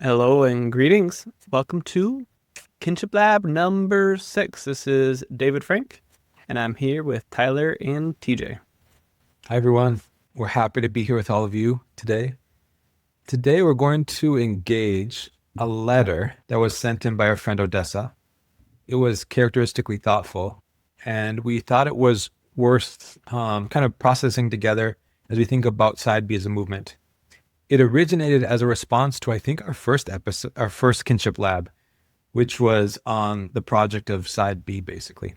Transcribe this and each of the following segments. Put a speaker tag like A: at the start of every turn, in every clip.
A: Hello and greetings. Welcome to Kinship Lab number 6. This is David Frank, and I'm here with Tyler and TJ.
B: Hi, everyone. We're happy to be here with all of you today. Today, we're going to engage a letter that was sent in by our friend Odessa. It was characteristically thoughtful, and we thought it was worth kind of processing together as we think about Side B as a movement. It originated as a response to, I think, our first episode, our first Kinship Lab, which was on the project of Side B, basically.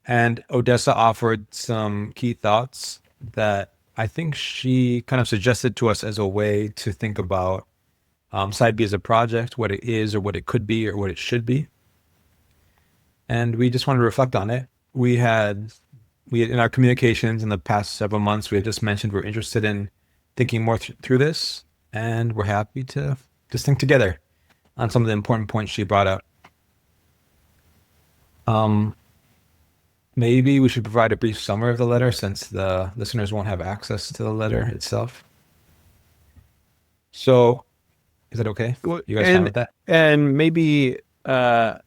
B: And Odessa offered some key thoughts that I think she kind of suggested to us as a way to think about Side B as a project, what it is or what it could be or what it should be. And we just wanted to reflect on it. We had in our communications in the past several months, we had just mentioned we're interested in thinking more through this, and we're happy to just think together on some of the important points she brought up. Um, Maybe we should provide a brief summary of the letter since the listeners won't have access to the letter itself. So, is that okay?
A: Well,
B: You guys fine
A: And
B: with that?
A: and maybe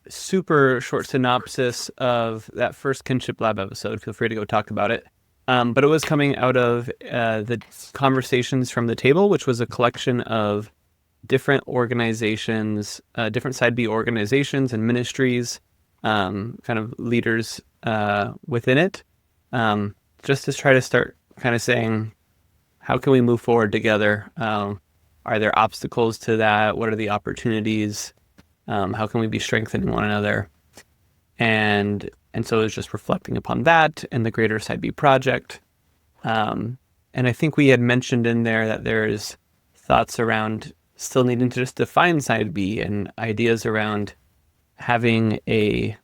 A: super short synopsis of that first Kinship Lab episode. Feel free to go talk about it. But it was coming out of the Conversations from the Table, which was a collection of different organizations, different Side B organizations and ministries, kind of leaders within it, just to try to start kind of saying, how can we move forward together? Are there obstacles to that? What are the opportunities? How can we be strengthening one another? And so it's just reflecting upon that and the greater Side B project. And I think we had mentioned in there that there's thoughts around still needing to just define Side B and ideas around having a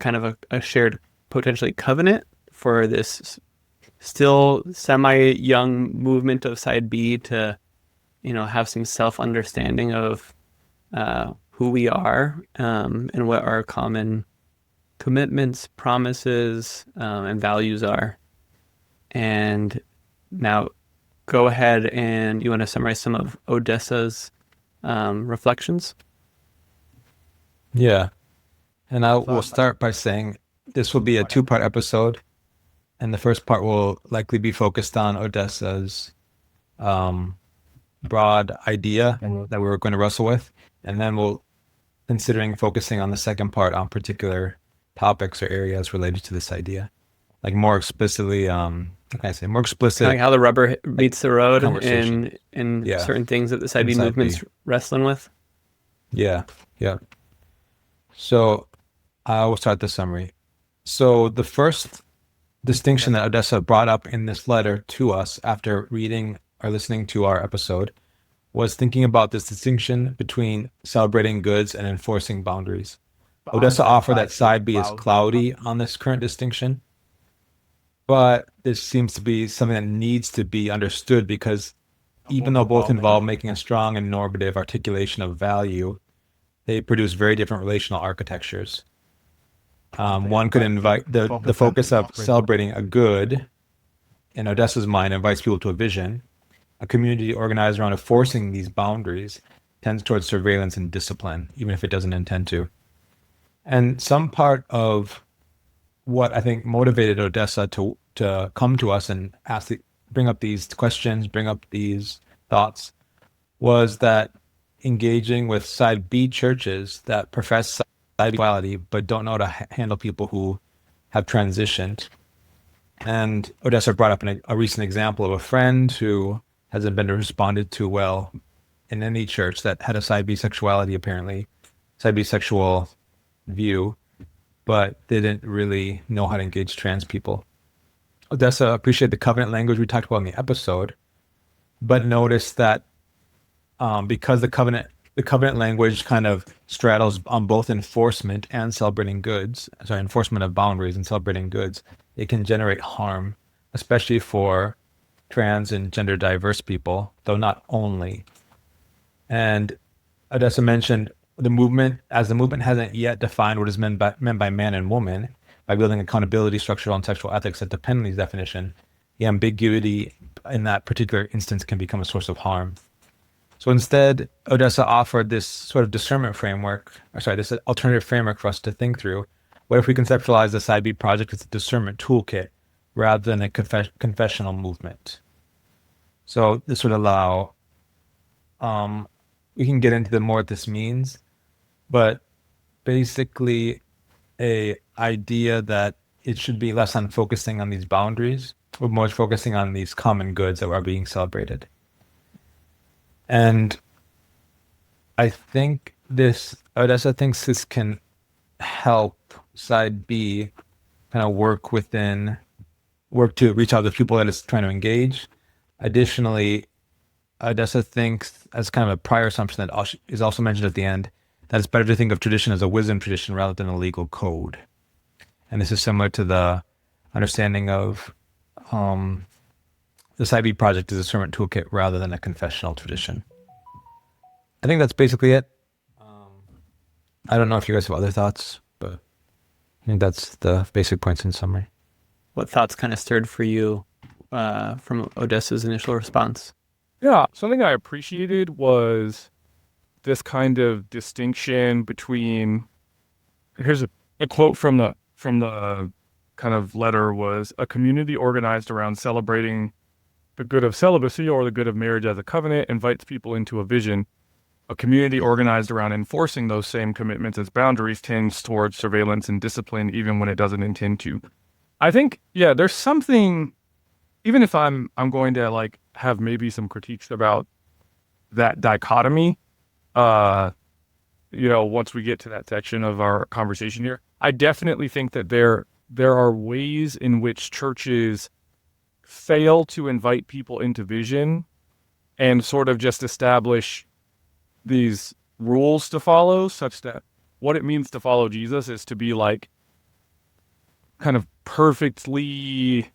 A: kind of a shared potentially covenant for this still semi-young movement of Side B to, have some self-understanding of who we are, and what our common commitments, promises, and values are. And now go ahead and you want to summarize some of Odessa's reflections?
B: Yeah. And I will start by saying this will be a two-part episode, and the first part will likely be focused on Odessa's um, broad idea that we were going to wrestle with, and then we'll considering focusing on the second part on particular topics or areas related to this idea, like more explicitly, what can I say, more
A: Kind of
B: explicit
A: like how the rubber
B: like
A: meets the road
B: conversation.
A: in
B: Yeah,
A: certain things that the Side B
B: inside
A: movement's
B: B.
A: wrestling with.
B: Yeah, yeah. So I will start the summary. So the first distinction that Odessa brought up in this letter to us after reading or listening to our episode was thinking about this distinction between celebrating goods and enforcing boundaries. Odessa offered that side B is cloudy on this current distinction, but this seems to be something that needs to be understood because even though both involve making a strong and normative articulation of value, they produce very different relational architectures. One could invite the focus of celebrating a good in Odessa's mind invites people to a vision. A community organized around enforcing these boundaries tends towards surveillance and discipline, even if it doesn't intend to. And some part of what I think motivated Odessa to come to us and bring up these questions, bring up these thoughts, was that engaging with side B churches that profess side equality but don't know how to handle people who have transitioned. And Odessa brought up a recent example of a friend who hasn't been responded to well in any church that had a side bisexuality, apparently, side bisexual view, but didn't really know how to engage trans people. Odessa appreciated the covenant language we talked about in the episode, but noticed that because the covenant language kind of straddles on both enforcement and celebrating goods, sorry, enforcement of boundaries and celebrating goods, it can generate harm, especially for trans and gender diverse people, though not only. And Odessa mentioned the movement hasn't yet defined what is meant by man and woman by building accountability, structural, and sexual ethics that depend on these definition. The ambiguity in that particular instance can become a source of harm. So instead, Odessa offered this sort of discernment framework, this alternative framework for us to think through. What if we conceptualize the Side B project as a discernment toolkit rather than a confessional movement? So this would allow, we can get into the more what this means, but basically a idea that it should be less on focusing on these boundaries, but more focusing on these common goods that are being celebrated. And I think Odessa thinks this can help Side B kind of work to reach out to people that it's trying to engage. Additionally, Odessa thinks, as kind of a prior assumption that is also mentioned at the end, that it's better to think of tradition as a wisdom tradition rather than a legal code. And this is similar to the understanding of the Side B project as a discernment toolkit rather than a confessional tradition. I think that's basically it. I don't know if you guys have other thoughts, but I think that's the basic points in summary.
A: What thoughts kind of stirred for you from Odessa's initial response?
C: Yeah, something I appreciated was this kind of distinction between, here's a quote from the kind of letter was, a community organized around celebrating the good of celibacy or the good of marriage as a covenant invites people into a vision. A community organized around enforcing those same commitments as boundaries tends towards surveillance and discipline even when it doesn't intend to. I think, yeah, there's something, even if I'm going to like have maybe some critiques about that dichotomy, once we get to that section of our conversation here, I definitely think that there are ways in which churches fail to invite people into vision and sort of just establish these rules to follow, such that what it means to follow Jesus is to be like kind of perfectly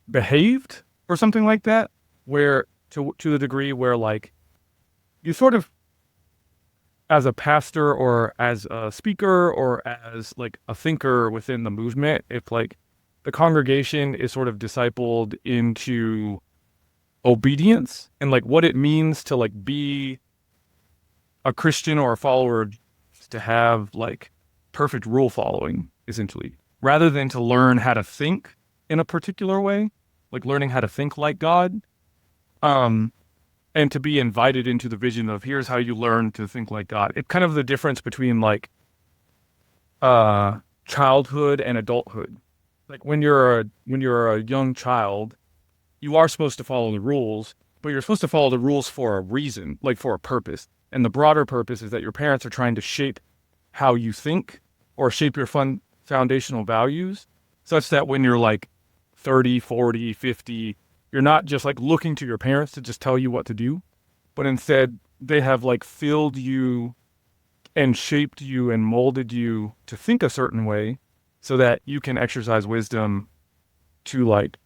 C: behaved or something like that, where to the degree where like you sort of, as a pastor or as a speaker or as like a thinker within the movement, if like the congregation is sort of discipled into obedience and like what it means to like be a Christian or a follower, to have like perfect rule following, essentially, rather than to learn how to think in a particular way, like learning how to think like God, and to be invited into the vision of here's how you learn to think like God. It's kind of the difference between like childhood and adulthood. Like when you're a young child, you are supposed to follow the rules, but you're supposed to follow the rules for a reason, like for a purpose. And the broader purpose is that your parents are trying to shape how you think or shape your foundational values, such that when you're like 30, 40, 50, you're not just like looking to your parents to just tell you what to do, but instead they have like filled you and shaped you and molded you to think a certain way so that you can exercise wisdom to like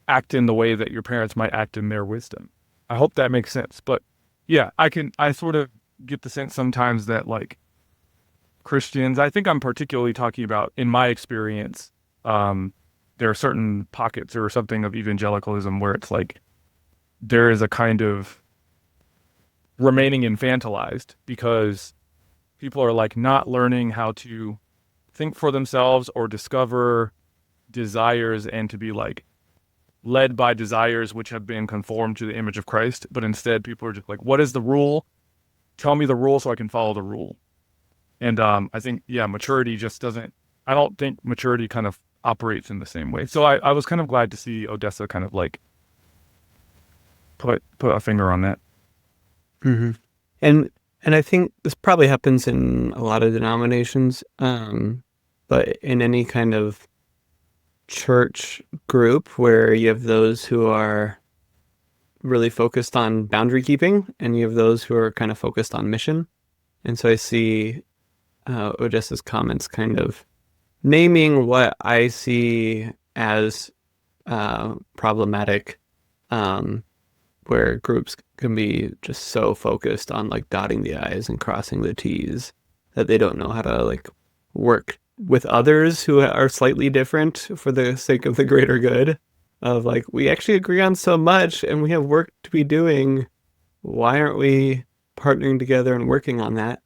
C: act in the way that your parents might act in their wisdom. I hope that makes sense. But yeah, I sort of get the sense sometimes that like Christians, I think I'm particularly talking about in my experience, there are certain pockets or something of evangelicalism where it's like there is a kind of remaining infantilized because people are like not learning how to think for themselves or discover desires and to be like led by desires which have been conformed to the image of Christ, but instead people are just like, what is the rule? Tell me the rule so I can follow the rule. And I think, yeah, maturity just doesn't, I don't think maturity kind of operates in the same way. So I was kind of glad to see Odessa kind of like put a finger on that.
A: Mm-hmm. And I think this probably happens in a lot of denominations, but in any kind of church group where you have those who are really focused on boundary keeping and you have those who are kind of focused on mission. And so I see Odessa's comments kind of naming what I see as problematic, where groups can be just so focused on like dotting the I's and crossing the T's that they don't know how to like work with others who are slightly different for the sake of the greater good, of like, we actually agree on so much and we have work to be doing. why aren't we partnering together and working on that?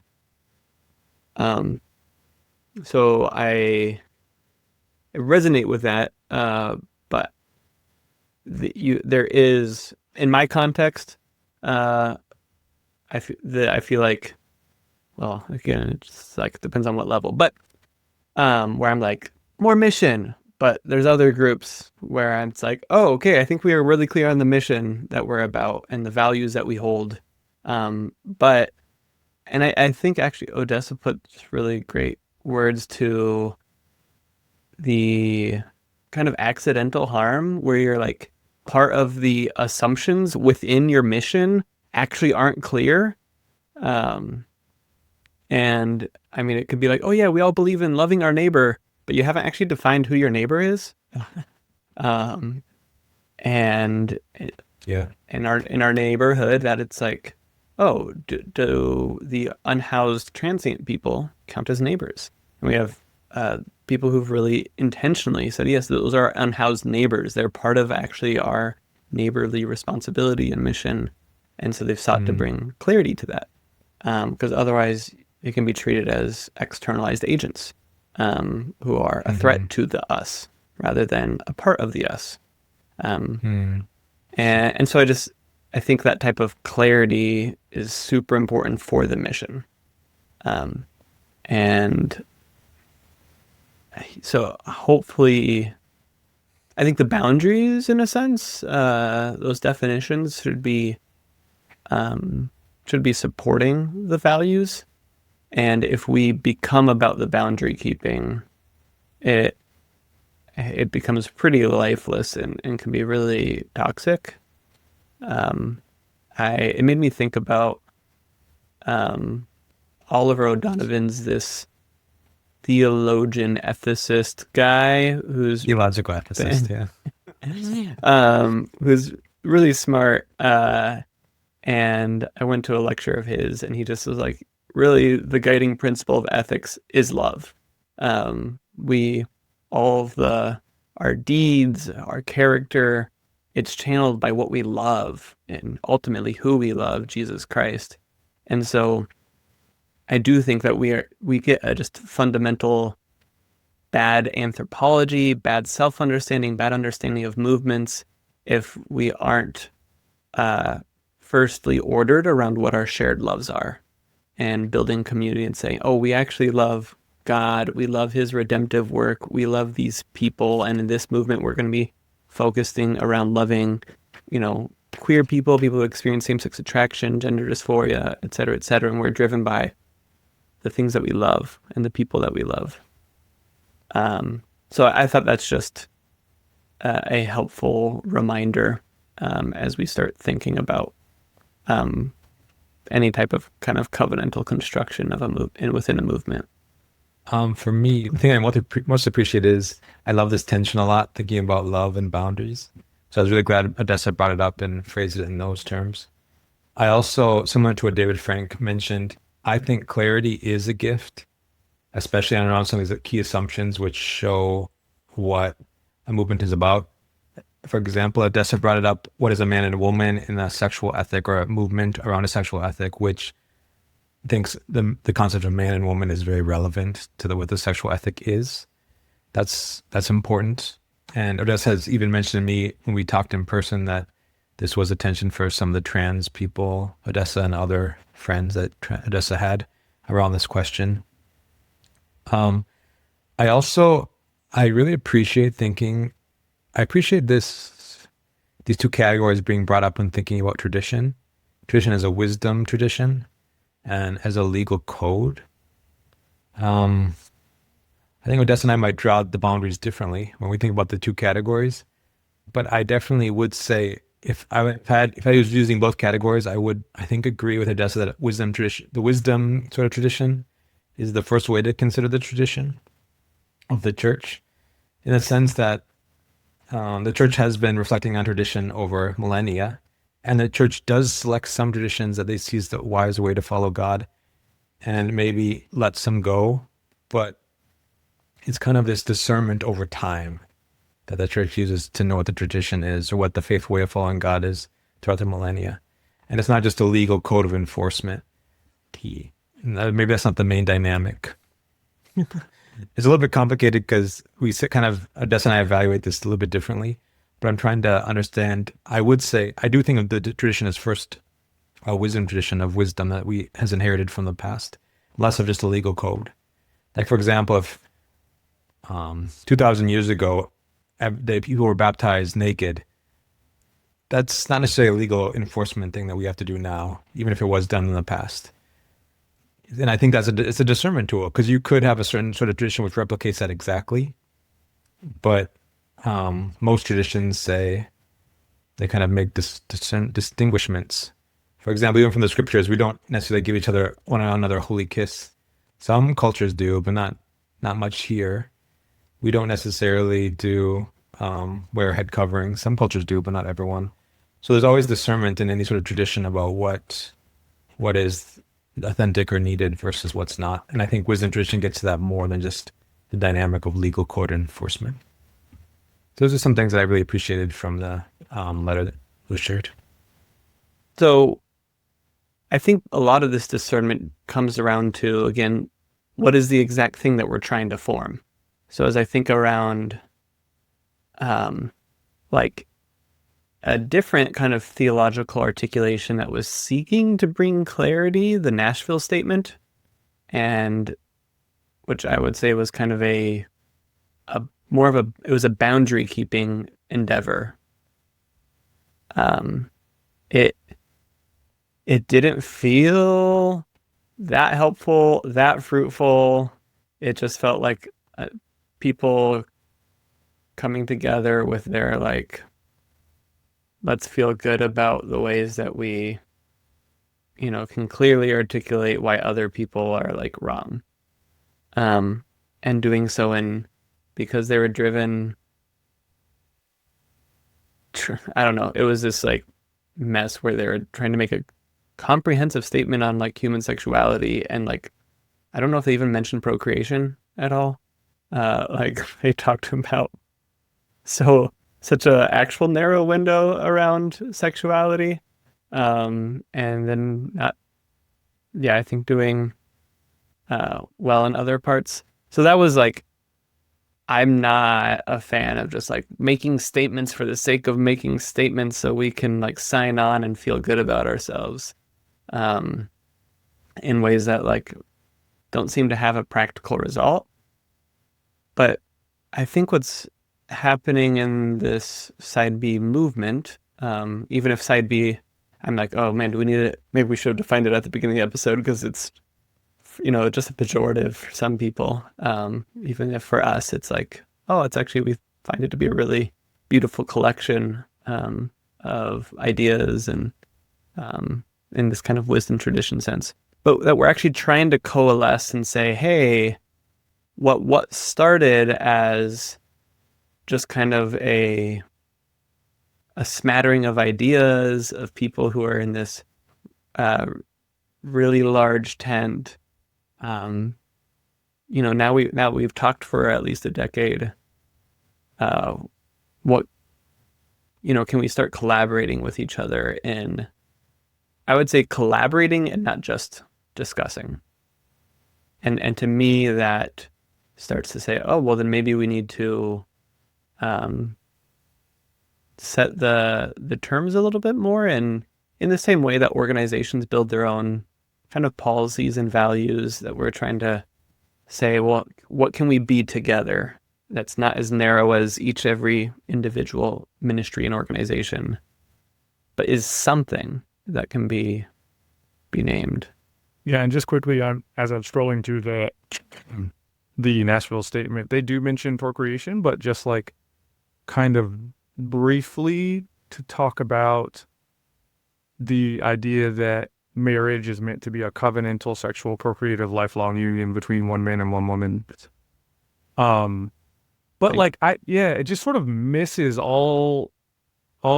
A: So I resonate with that, but there is, in my context, I feel like, well, again, it's like depends on what level, but where I'm like more mission, but there's other groups where I'm it's like, oh, okay, I think we are really clear on the mission that we're about and the values that we hold. But and I think actually Odessa put really great words to the kind of accidental harm where you're like part of the assumptions within your mission actually aren't clear. Um, and I mean, it could be like, oh yeah, we all believe in loving our neighbor, but you haven't actually defined who your neighbor is. Um, and
B: Yeah.
A: in our neighborhood, that it's like, oh, do the unhoused transient people count as neighbors? And we have people who've really intentionally said, yes, those are unhoused neighbors. They're part of actually our neighborly responsibility and mission. And so they've sought to bring clarity to that. Because otherwise it can be treated as externalized agents who are a threat to the us rather than a part of the us. And so I think that type of clarity is super important for the mission. And so hopefully, I think the boundaries, in a sense, those definitions should be supporting the values. And if we become about the boundary keeping, it becomes pretty lifeless and can be really toxic. It made me think about Oliver O'Donovan's this theologian ethicist guy who's
B: Theological ethicist,
A: who's really smart. And I went to a lecture of his, and he just was like, really, the guiding principle of ethics is love. All of our deeds, our character, it's channeled by what we love and ultimately who we love, Jesus Christ. And so I do think that we get a just fundamental bad anthropology, bad self-understanding, bad understanding of movements if we aren't firstly ordered around what our shared loves are and building community and saying, oh, we actually love God, we love his redemptive work, we love these people, and in this movement we're going to be focusing around loving, queer people who experience same-sex attraction, gender dysphoria, et cetera, and we're driven by the things that we love and the people that we love. So I thought that's just a helpful reminder as we start thinking about any type of kind of covenantal construction of within a movement.
B: For me, the thing I most appreciate is I love this tension a lot, thinking about love and boundaries. So I was really glad Odessa brought it up and phrased it in those terms. I also, similar to what David Frank mentioned, I think clarity is a gift, especially around some of these key assumptions which show what a movement is about. For example, Odessa brought it up, what is a man and a woman in a sexual ethic or a movement around a sexual ethic, which thinks the concept of man and woman is very relevant to what the sexual ethic is. That's important. And Odessa has even mentioned to me when we talked in person that this was a tension for some of the trans people, Odessa and other friends that Odessa had around this question. I really appreciate these two categories being brought up when thinking about tradition. Tradition as a wisdom tradition and as a legal code. I think Odessa and I might draw the boundaries differently when we think about the two categories. But I definitely would say if I was using both categories, I think agree with Odessa that the wisdom sort of tradition is the first way to consider the tradition of the church, in the sense that the church has been reflecting on tradition over millennia, and the church does select some traditions that they see as the wise way to follow God and maybe let some go. But it's kind of this discernment over time that the church uses to know what the tradition is or what the faithful way of following God is throughout the millennia. and it's not just a legal code of enforcement. Maybe that's not the main dynamic. It's a little bit complicated because Odessa and I evaluate this a little bit differently, but I'm trying to understand. I would say, I do think of the tradition as first a wisdom tradition of wisdom that we has inherited from the past, less of just a legal code. Like, for example, if 2,000 years ago, the people were baptized naked, that's not necessarily a legal enforcement thing that we have to do now, even if it was done in the past. And I think it's a discernment tool, because you could have a certain sort of tradition which replicates that exactly, but most traditions say they kind of make distinguishments. For example, even from the scriptures, we don't necessarily give one another a holy kiss. Some cultures do, but not much here. We don't necessarily do wear head covering. Some cultures do, but not everyone. So there's always discernment in any sort of tradition about what is authentic or needed versus what's not. And I think wisdom tradition gets to that more than just the dynamic of legal code enforcement. Those are some things that I really appreciated from the letter that was shared.
A: So I think a lot of this discernment comes around to, again, what is the exact thing that we're trying to form? So as I think around like a different kind of theological articulation that was seeking to bring clarity, the Nashville Statement, and which I would say was kind of it was a boundary keeping endeavor. It didn't feel that helpful, that fruitful. It just felt like people coming together with their let's feel good about the ways that we, can clearly articulate why other people are wrong. And doing so because they were driven, I don't know, it was this mess where they were trying to make a comprehensive statement on human sexuality, and I don't know if they even mentioned procreation at all. They talked about such a actual narrow window around sexuality, and then I think doing well in other parts. So that was I'm not a fan of just making statements for the sake of making statements so we can sign on and feel good about ourselves in ways that don't seem to have a practical result. But I think what's happening in this side B movement, even if side B, I'm oh man, do we need it? Maybe we should have defined it at the beginning of the episode, because it's just a pejorative for some people. Even if for us it's it's actually, we find it to be a really beautiful collection of ideas and in this kind of wisdom tradition sense, but that we're actually trying to coalesce and say, hey, what started as just kind of a smattering of ideas of people who are in this really large tent. Now we've talked for at least a decade. What can we start collaborating with each other in? I would say collaborating and not just discussing. And to me, that starts to say, oh, well, then maybe we need to set the terms a little bit more, and in the same way that organizations build their own kind of policies and values, that we're trying to say, well, what can we be together that's not as narrow as every individual ministry and organization, but is something that can be named.
C: Yeah, and just quickly, as I'm scrolling through the Nashville Statement, they do mention procreation, but just kind of briefly to talk about the idea that marriage is meant to be a covenantal, sexual, procreative, lifelong union between one man and one woman. But it just sort of misses all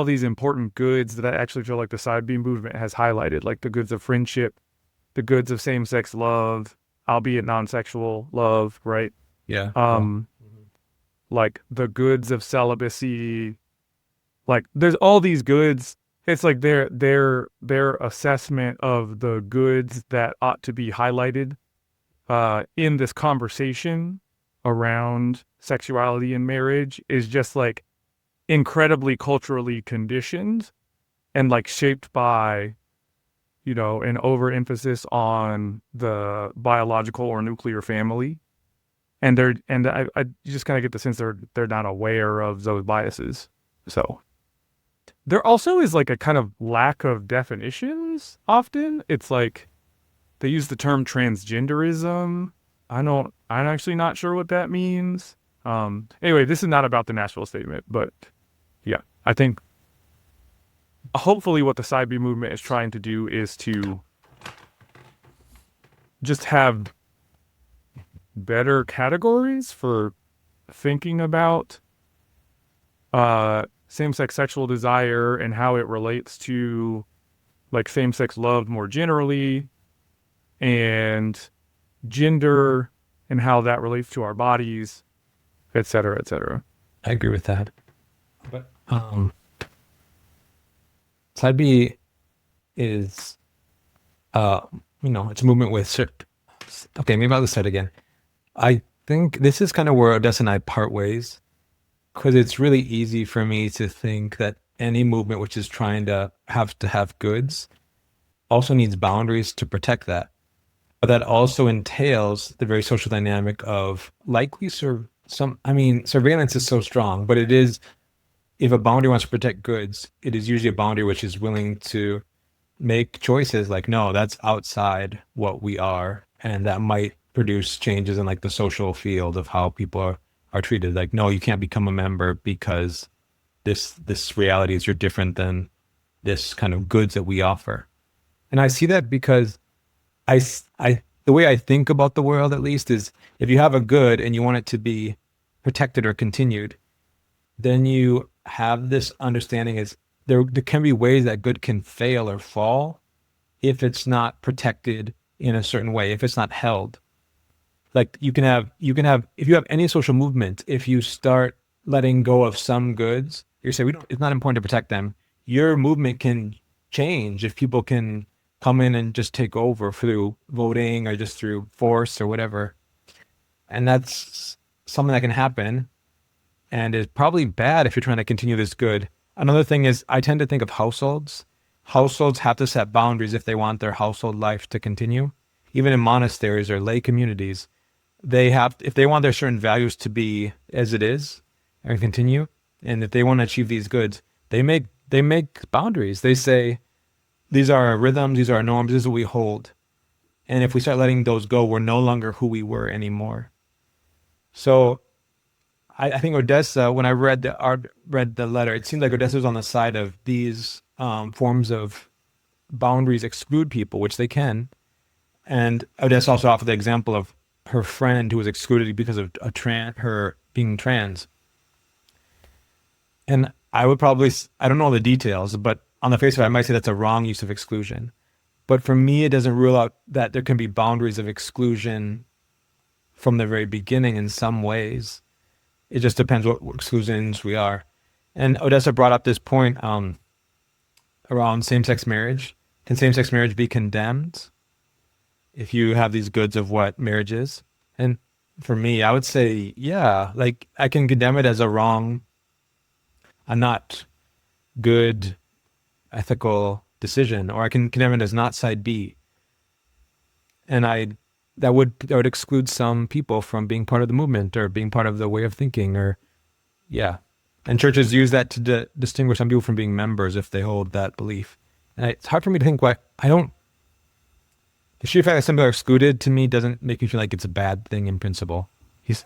C: these important goods that I actually feel like the side B movement has highlighted, like the goods of friendship, the goods of same-sex love, albeit non-sexual love, right?
B: Yeah.
C: The goods of celibacy. There's all these goods. it's like their assessment of the goods that ought to be highlighted in this conversation around sexuality and marriage is just like incredibly culturally conditioned and like shaped by, an overemphasis on the biological or nuclear family. And I just kind of get the sense they're not aware of those biases. So there also is like a kind of lack of definitions often. It's like they use the term transgenderism. I'm actually not sure what that means. Anyway, this is not about the Nashville statement, but yeah, I think hopefully what the Side B movement is trying to do is to just have better categories for thinking about same-sex sexual desire and how it relates to like same-sex love more generally, and gender and how that relates to our bodies, et cetera, et cetera.
B: I agree with that. But Side B is, it's a movement with. Okay, maybe I'll just say it again. I think this is kind of where Odessa and I part ways, because it's really easy for me to think that any movement which is trying to have goods also needs boundaries to protect that. But that also entails the very social dynamic of likely surveillance is so strong, but it is, if a boundary wants to protect goods, it is usually a boundary which is willing to make choices like, no, that's outside what we are. And that might produce changes in like the social field of how people are treated. Like, no, you can't become a member because this reality is you're different than this kind of goods that we offer. And I see that because the way I think about the world, at least, is if you have a good and you want it to be protected or continued, then you have this understanding is there can be ways that good can fail or fall if it's not protected in a certain way, if it's not held. Like you can have if you have any social movement, if you start letting go of some goods, you say it's not important to protect them. Your movement can change if people can come in and just take over through voting or just through force or whatever. And that's something that can happen and is probably bad if you're trying to continue this good. Another thing is I tend to think of households. Households have to set boundaries if they want their household life to continue. Even in monasteries or lay communities, if they want their certain values to be as it is and continue, and if they want to achieve these goods, they make boundaries. They say, these are our rhythms, these are our norms, this is what we hold. And if we start letting those go, we're no longer who we were anymore. So I think Odessa, when I read the letter, it seemed like Odessa was on the side of these forms of boundaries exclude people, which they can. And Odessa also offered the example of her friend who was excluded because of her being trans. And I don't know the details, but on the face of it, I might say that's a wrong use of exclusion. But for me, it doesn't rule out that there can be boundaries of exclusion from the very beginning in some ways. It just depends what exclusions we are. And Odessa brought up this point around same-sex marriage. Can same-sex marriage be condemned if you have these goods of what marriage is? And for me, I would say, yeah, like I can condemn it as a not good ethical decision, or I can condemn it as not side B. And that would exclude some people from being part of the movement or being part of the way of thinking, or yeah. And churches use that to distinguish some people from being members if they hold that belief. And it's hard for me to think why the sheer fact that some people are excluded to me doesn't make me feel like it's a bad thing in principle.
A: It's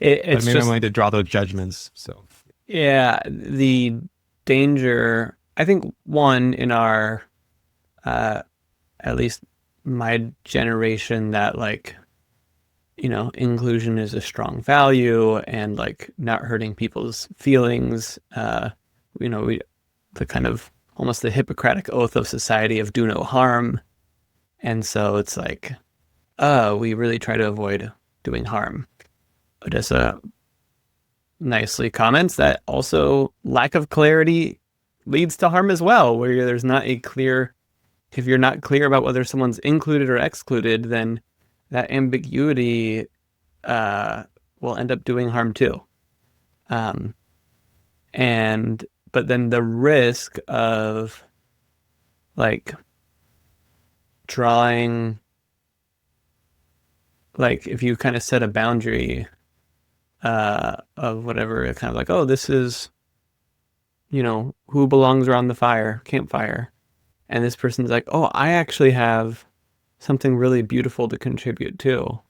B: maybe I'm willing to draw those judgments. So
A: yeah, the danger, I think, one in our at least my generation, that inclusion is a strong value and like not hurting people's feelings. The kind of almost the Hippocratic oath of society of do no harm. And so it's like, we really try to avoid doing harm. Odessa nicely comments that also lack of clarity leads to harm as well, where there's not a clear, if you're not clear about whether someone's included or excluded, then that ambiguity will end up doing harm too. But then the risk of like drawing, like if you kind of set a boundary of whatever, kind of like, oh, this is, who belongs around the campfire. And this person's like, oh, I actually have something really beautiful to contribute too.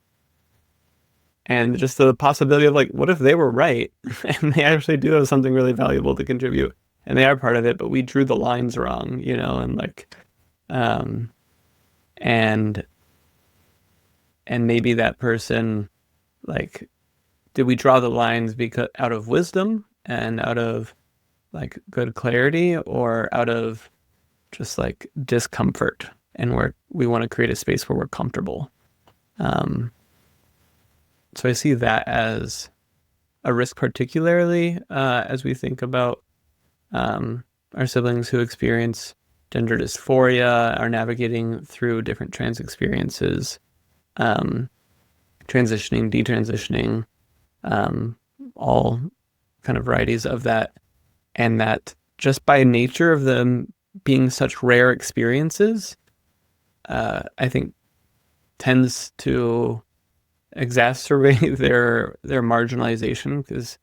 A: And just the possibility of like, what if they were right and they actually do have something really valuable to contribute and they are part of it, but we drew the lines wrong, and like, and maybe that person, like, did we draw the lines because out of wisdom and out of like good clarity, or out of just like discomfort, and we want to create a space where we're comfortable? So I see that as a risk, particularly as we think about our siblings who experience gender dysphoria, are navigating through different trans experiences, transitioning, detransitioning, all kind of varieties of that. And that just by nature of them being such rare experiences, I think tends to exacerbate their marginalization, because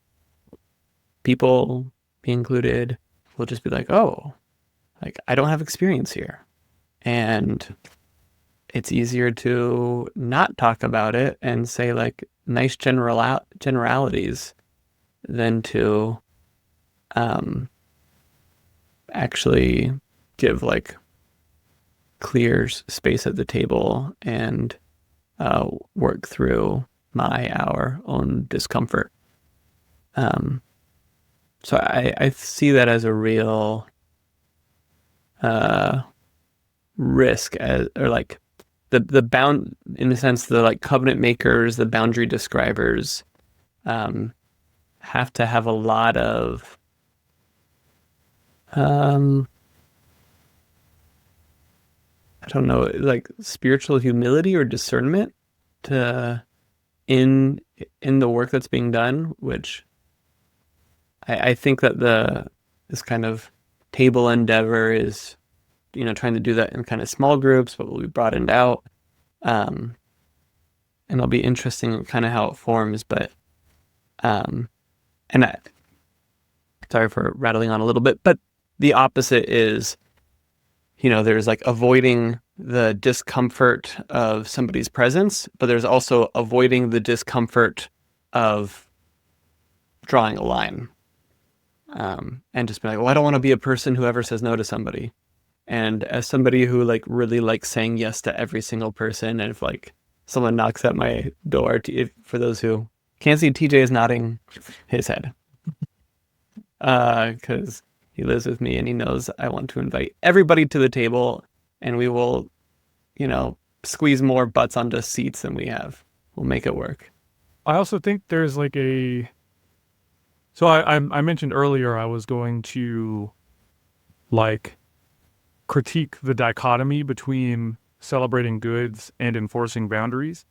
A: people, be included, will just be like, oh, like I don't have experience here. And it's easier to not talk about it and say like nice generalities than to actually give like clear space at the table and work through our own discomfort. So I see that as a real risk, or like the bound, in a sense, the like covenant makers, the boundary describers, have to have a lot of I don't know, like spiritual humility or discernment in the work that's being done, which I think that this kind of table endeavor is, trying to do that in kind of small groups, but will be broadened out. And it'll be interesting kind of how it forms, but sorry for rattling on a little bit, but the opposite is, there's like avoiding the discomfort of somebody's presence, but there's also avoiding the discomfort of drawing a line. And just be like, well, I don't want to be a person who ever says no to somebody. And as somebody who like really likes saying yes to every single person, and if like someone knocks at my door, for those who can't see, TJ is nodding his head. Because he lives with me and he knows I want to invite everybody to the table, and we will, squeeze more butts onto seats than we have. We'll make it work.
C: I also think there's like so I mentioned earlier I was going to like critique the dichotomy between celebrating goods and enforcing boundaries,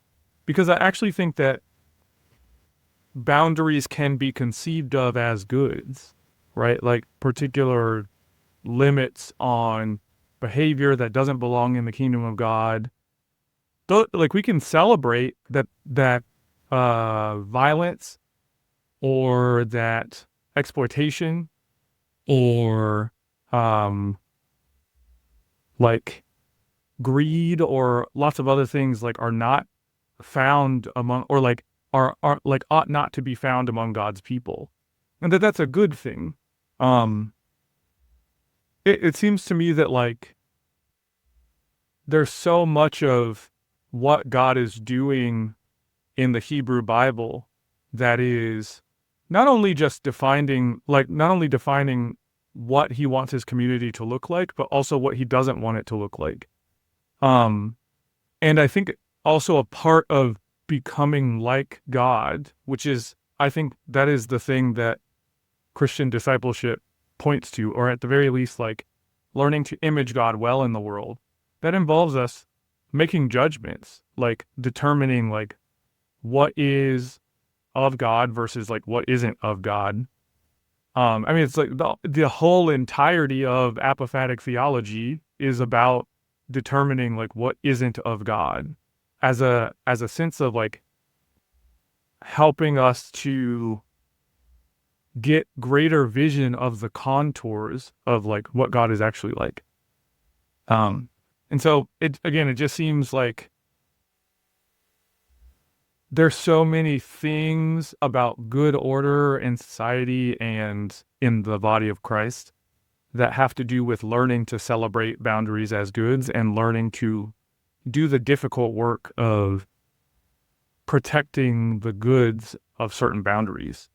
C: because I actually think that boundaries can be conceived of as goods, right? Like particular limits on behavior that doesn't belong in the kingdom of God. Like we can celebrate that violence or that exploitation or like greed or lots of other things like are not found among, or like are like ought not to be found among God's people, and that's a good thing. It seems to me that like there's so much of what God is doing in the Hebrew Bible that is not only defining what he wants his community to look like, but also what he doesn't want it to look like. And I think also a part of becoming like God, which is, I think that is the thing that Christian discipleship points to, or at the very least, like learning to image God well in the world, that involves us making judgments, like determining like what is of God versus like what isn't of God. I mean, it's like the whole entirety of apophatic theology is about determining like what isn't of God as a sense of like helping us to get greater vision of the contours of like what God is actually like. And so it just seems like there's so many things about good order in society and in the body of Christ that have to do with learning to celebrate boundaries as goods and learning to do the difficult work of protecting the goods of certain boundaries.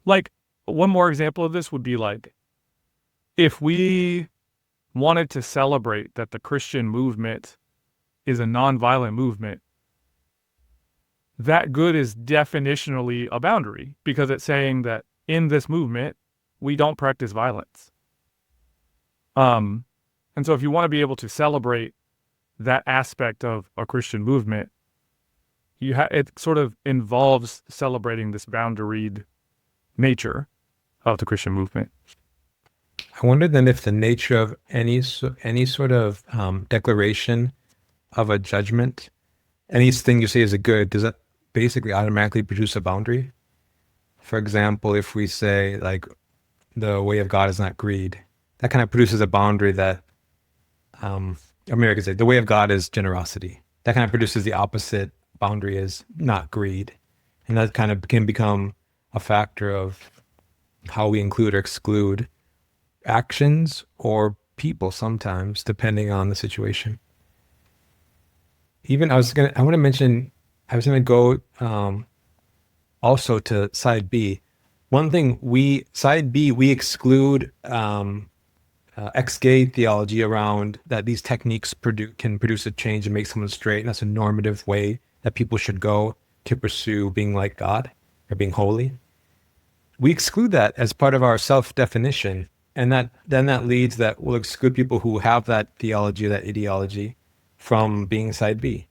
C: Like, one more example of this would be like, if we wanted to celebrate that the Christian movement is a nonviolent movement, that good is definitionally a boundary because it's saying that in this movement, we don't practice violence. And so if you want to be able to celebrate that aspect of a Christian movement, it sort of involves celebrating this boundaried nature of the Christian movement.
B: I wonder then if the nature of any sort of declaration of a judgment, anything you say is a good, does that basically automatically produce a boundary? For example, if we say like the way of God is not greed, that kind of produces a boundary that, I mean, I could say the way of God is generosity. That kind of produces the opposite boundary is not greed. And that kind of can become a factor of how we include or exclude actions or people sometimes, depending on the situation. Even I was going to go also to side B. One thing side B, we exclude ex-gay theology around that these techniques can produce a change and make someone straight. And that's a normative way that people should go to pursue being like God or being holy. We exclude that as part of our self-definition. And that leads that we'll exclude people who have that theology, that ideology from being side B.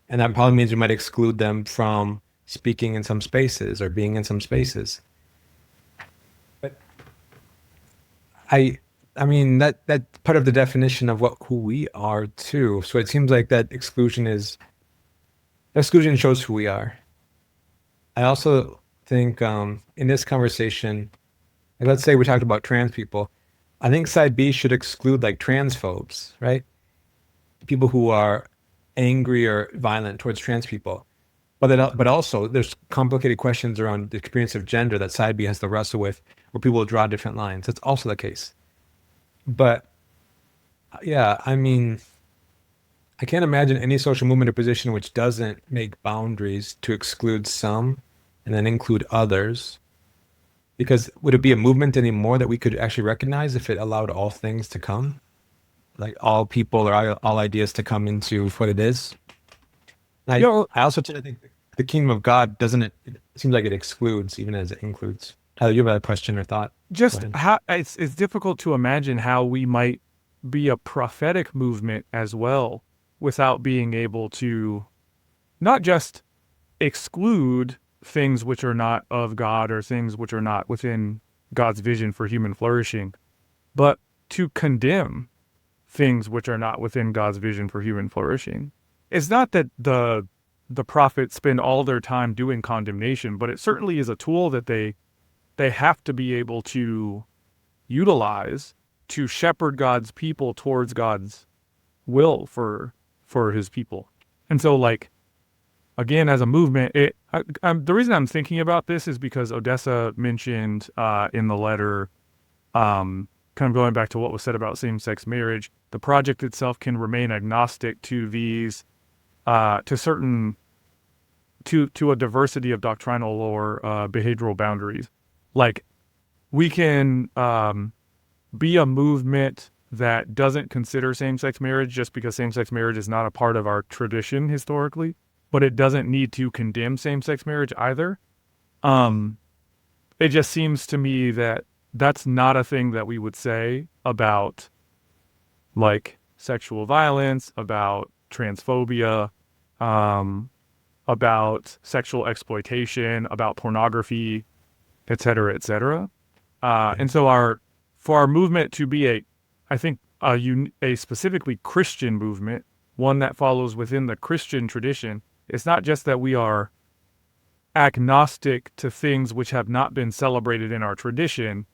B: And that probably means we might exclude them from speaking in some spaces or being in some spaces. But I mean, that's part of the definition of who we are too. So it seems like that exclusion shows who we are. I also think in this conversation, like let's say we talked about trans people, I think side B should exclude like transphobes, right? People who are angry or violent towards trans people. But also there's complicated questions around the experience of gender that side B has to wrestle with, where people will draw different lines. That's also the case. But yeah, I mean, I can't imagine any social movement or position which doesn't make boundaries to exclude some and then include others. Because would it be a movement anymore that we could actually recognize if it allowed all things to come? Like all people or all ideas to come into what it is? I also think the kingdom of God it seems like it excludes even as it includes. Tyler, you have a question or thought?
C: Just how it's difficult to imagine how we might be a prophetic movement as well without being able to not just exclude things which are not of God or things which are not within God's vision for human flourishing, but to condemn things which are not within God's vision for human flourishing. It's not that the prophets spend all their time doing condemnation, but it certainly is a tool that they have to be able to utilize to shepherd God's people towards God's will for his people. And so like, again, as a movement, the reason I'm thinking about this is because Odessa mentioned in the letter, kind of going back to what was said about same-sex marriage, the project itself can remain agnostic to these, to a diversity of doctrinal or behavioral boundaries. Like, we can be a movement that doesn't consider same-sex marriage just because same-sex marriage is not a part of our tradition historically, but it doesn't need to condemn same-sex marriage either. It just seems to me that that's not a thing that we would say about like sexual violence, about transphobia, about sexual exploitation, about pornography, et cetera, et cetera. And so for our movement to be a specifically Christian movement, one that follows within the Christian tradition, it's not just that we are agnostic to things which have not been celebrated in our tradition,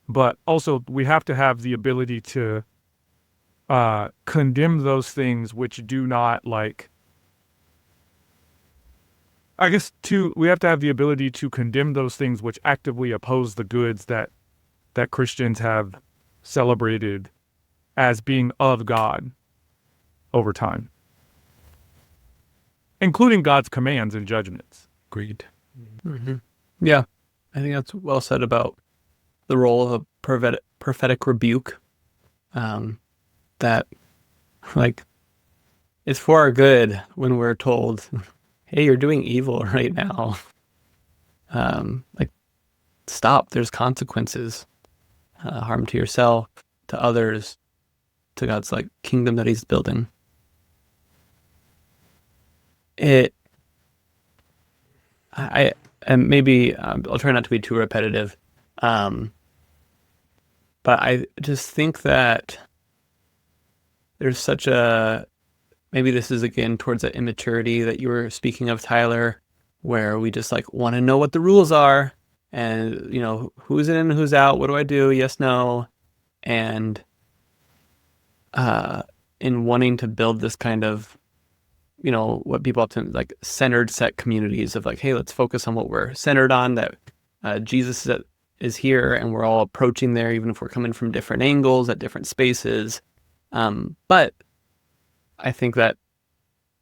C: but also we have to have the ability to condemn those things which do not we have to have the ability to condemn those things which actively oppose the goods that Christians have celebrated as being of God over time, including God's commands and judgments.
B: Agreed.
A: Mm-hmm. Yeah, I think that's well said about the role of a prophetic rebuke. That, like, it's for our good when we're told, "Hey, you're doing evil right now. Like, stop. There's consequences. Harm to yourself, to others, to God's like kingdom that He's building." And maybe I'll try not to be too repetitive, but I just think that there's such maybe this is again towards that immaturity that you were speaking of, Tyler, where we just like want to know what the rules are and, who's in, who's out, what do I do? Yes, no. And in wanting to build this kind of, what people often like centered set communities of like, hey, let's focus on what we're centered on, that Jesus is here and we're all approaching there, even if we're coming from different angles at different spaces. But I think that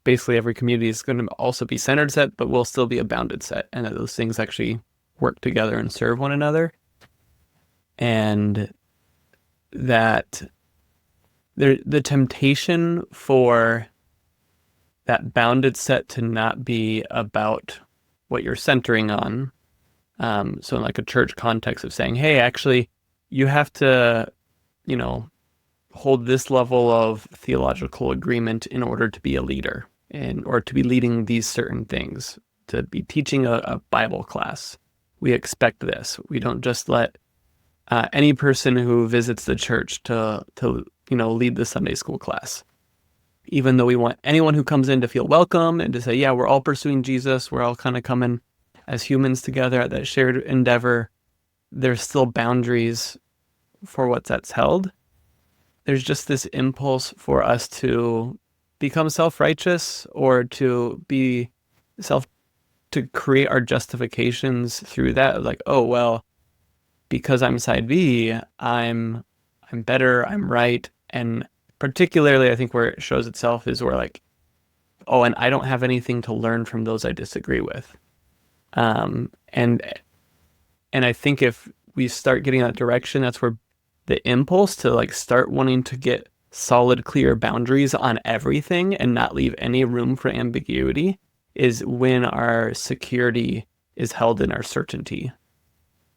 A: basically every community is going to also be centered set, but will still be a bounded set, and that those things actually work together and serve one another. And that the temptation for that bounded set to not be about what you're centering on. So in like a church context of saying, hey, actually, you have to, hold this level of theological agreement in order to be a leader or to be leading these certain things, to be teaching a Bible class. We expect this. We don't just let any person who visits the church to lead the Sunday school class. Even though we want anyone who comes in to feel welcome and to say, yeah, we're all pursuing Jesus, we're all kind of coming as humans together at that shared endeavor, there's still boundaries for that's held. There's just this impulse for us to become self-righteous or to create our justifications through that. Like, oh, well, because I'm side B, I'm better, I'm right. And particularly, I think where it shows itself is where like, oh, and I don't have anything to learn from those I disagree with. And I think if we start getting that direction, that's where the impulse to like start wanting to get solid, clear boundaries on everything and not leave any room for ambiguity is when our security is held in our certainty.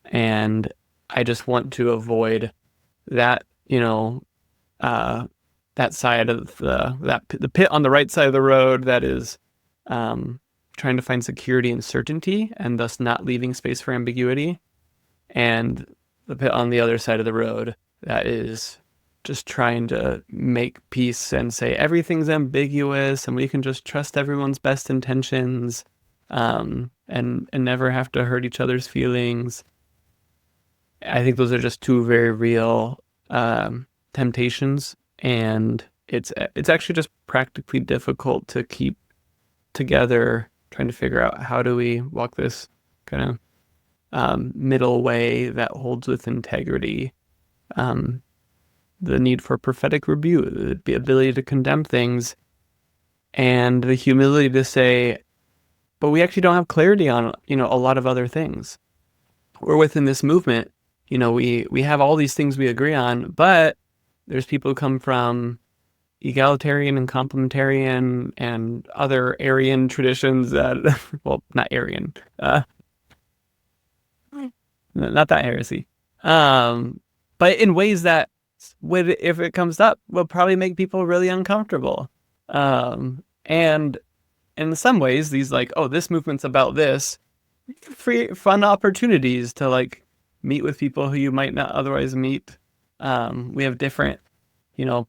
A: And I just want to avoid that, that side of the pit on the right side of the road that is trying to find security and certainty and thus not leaving space for ambiguity, and the pit on the other side of the road that is just trying to make peace and say everything's ambiguous and we can just trust everyone's best intentions and never have to hurt each other's feelings. I think those are just two very real temptations, and it's actually just practically difficult to keep together, trying to figure out how do we walk this kind of middle way that holds with integrity, the need for prophetic rebuke, the ability to condemn things, and the humility to say, but we actually don't have clarity on, a lot of other things. We're within this movement, we have all these things we agree on, but there's people who come from egalitarian and complementarian and other Aryan traditions that, well, not Aryan, not that heresy, But in ways that would, if it comes up, will probably make people really uncomfortable. And in some ways, these like, oh, this movement's about this, free fun opportunities to like meet with people who you might not otherwise meet. We have different,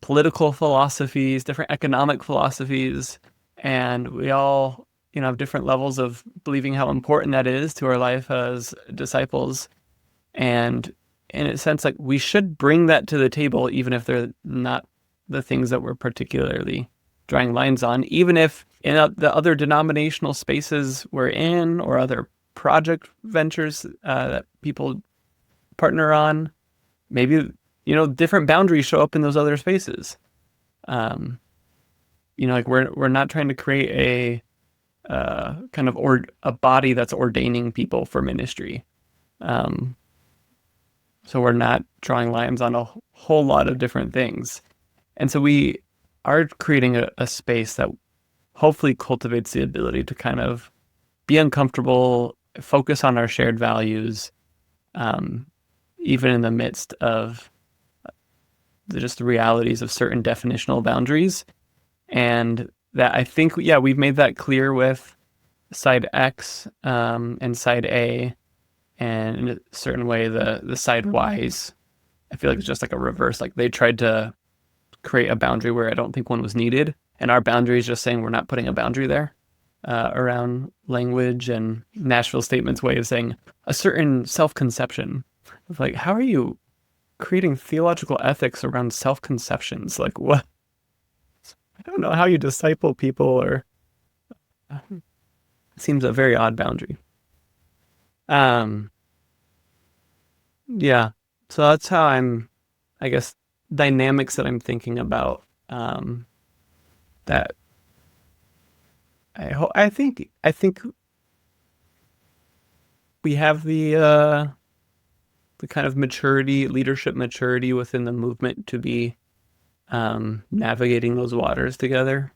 A: political philosophies, different economic philosophies, and we all, have different levels of believing how important that is to our life as disciples. And in a sense, like we should bring that to the table, even if they're not the things that we're particularly drawing lines on, even if in the other denominational spaces we're in or other project ventures that people partner on, maybe, different boundaries show up in those other spaces. Like we're not trying to create a kind of a body that's ordaining people for ministry. So we're not drawing lines on a whole lot of different things. And so we are creating a space that hopefully cultivates the ability to kind of be uncomfortable, focus on our shared values, even in the midst of just the realities of certain definitional boundaries. And that I think, we've made that clear with side X and side A. And in a certain way, the side Ys, I feel like it's just like a reverse. Like they tried to create a boundary where I don't think one was needed. And our boundary is just saying we're not putting a boundary there around language, and Nashville Statement's way of saying a certain self-conception of like, how are you creating theological ethics around self-conceptions? Like what? I don't know how you disciple people, or it seems a very odd boundary. Yeah. So that's how I guess, dynamics that I'm thinking about, that I think we have the kind of leadership maturity within the movement to be navigating those waters together.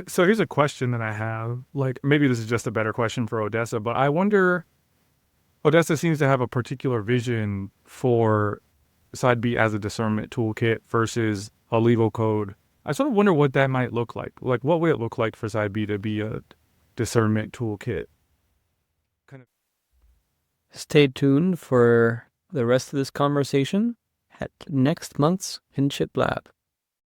C: So here's a question that I have. Like, maybe this is just a better question for Odessa, but I wonder, Odessa seems to have a particular vision for Side B as a discernment toolkit versus a legal code. I sort of wonder what that might look like. Like, what would it look like for Side B to be a discernment toolkit?
A: Stay tuned for the rest of this conversation at next month's Kinship Lab.